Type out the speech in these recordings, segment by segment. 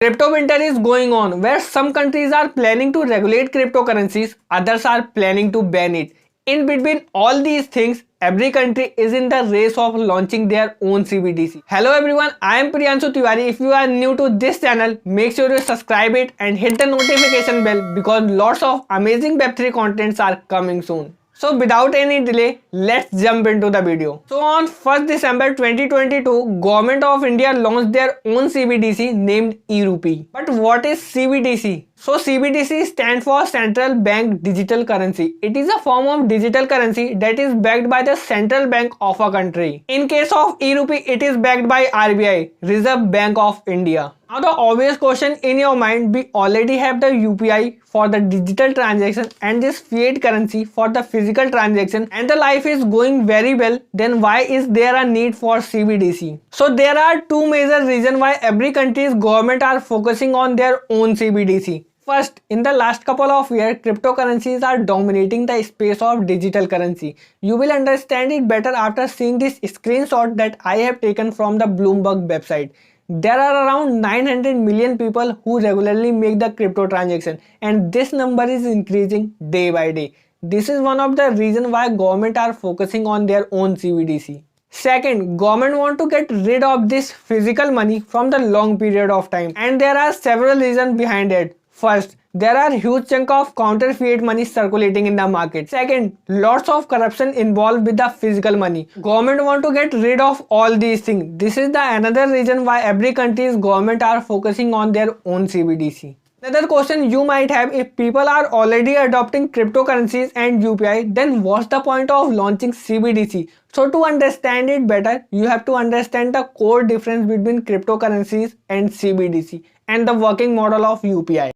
Crypto winter is going on where some countries are planning to regulate cryptocurrencies, others are planning to ban it. In between all these things, every country is in the race of launching their own CBDC. Hello everyone, I am Priyanshu Tiwari. If you are new to this channel, make sure you subscribe it and hit the notification bell because lots of amazing Web3 contents are coming soon. So without any delay, let's jump into the video. So on 1st December 2022, Government of India launched their own CBDC named eRupee. But what is CBDC? So CBDC stands for Central Bank Digital Currency. It is a form of digital currency that is backed by the central bank of a country. In case of eRupee, it is backed by RBI, Reserve Bank of India. Now the obvious question in your mind, we already have the UPI for the digital transaction and this fiat currency for the physical transaction, and the life is going very well, then why is there a need for CBDC? So there are two major reasons why every country's government are focusing on their own CBDC. First, in the last couple of years, cryptocurrencies are dominating the space of digital currency. You will understand it better after seeing this screenshot that I have taken from the Bloomberg website. There are around 900 million people who regularly make the crypto transaction, and this number is increasing day by day. This is one of the reasons why government are focusing on their own CBDC. Second, government want to get rid of this physical money from the long period of time, and there are several reasons behind it. First, there are huge chunk of counterfeit money circulating in the market. Second, lots of corruption involved with the physical money. Government want to get rid of all these things. This is the another reason why every country's government are focusing on their own CBDC. Another question you might have, if people are already adopting cryptocurrencies and UPI, then what's the point of launching CBDC? So to understand it better, you have to understand the core difference between cryptocurrencies and CBDC and the working model of UPI.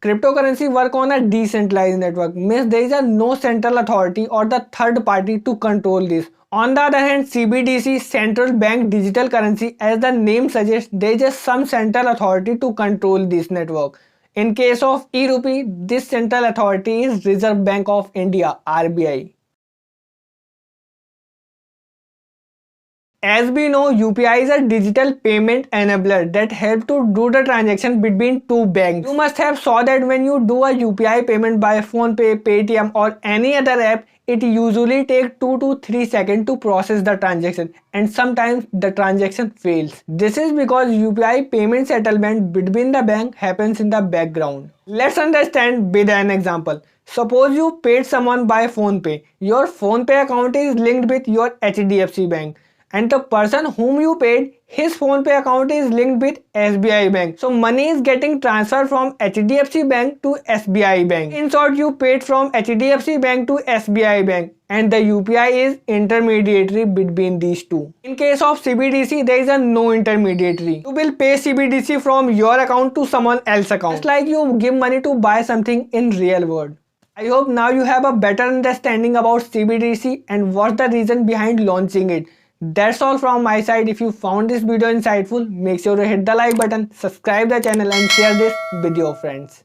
Cryptocurrency work on a decentralized network, means there is no central authority or the third party to control this. On the other hand, CBDC, Central Bank Digital Currency, as the name suggests, there is some central authority to control this network. In case of eRupee, this central authority is Reserve Bank of India, RBI. As we know, UPI is a digital payment enabler that helps to do the transaction between two banks. You must have saw that when you do a UPI payment by PhonePe, Paytm or any other app, it usually takes 2 to 3 seconds to process the transaction, and sometimes the transaction fails. This is because UPI payment settlement between the bank happens in the background. Let's understand with an example. Suppose you paid someone by PhonePe. Your PhonePe account is linked with your HDFC Bank, and the person whom you paid, his PhonePe account is linked with SBI Bank. So money is getting transferred from HDFC Bank to SBI Bank. In short, you paid from HDFC Bank to SBI Bank, and the UPI is intermediary between these two. In case of CBDC, there is no intermediary. You will pay CBDC from your account to someone else's account. It's like you give money to buy something in real world. I hope now you have a better understanding about CBDC and what's the reason behind launching it. That's all from my side. If you found this video insightful, make sure to hit the like button, subscribe the channel and share this with your friends.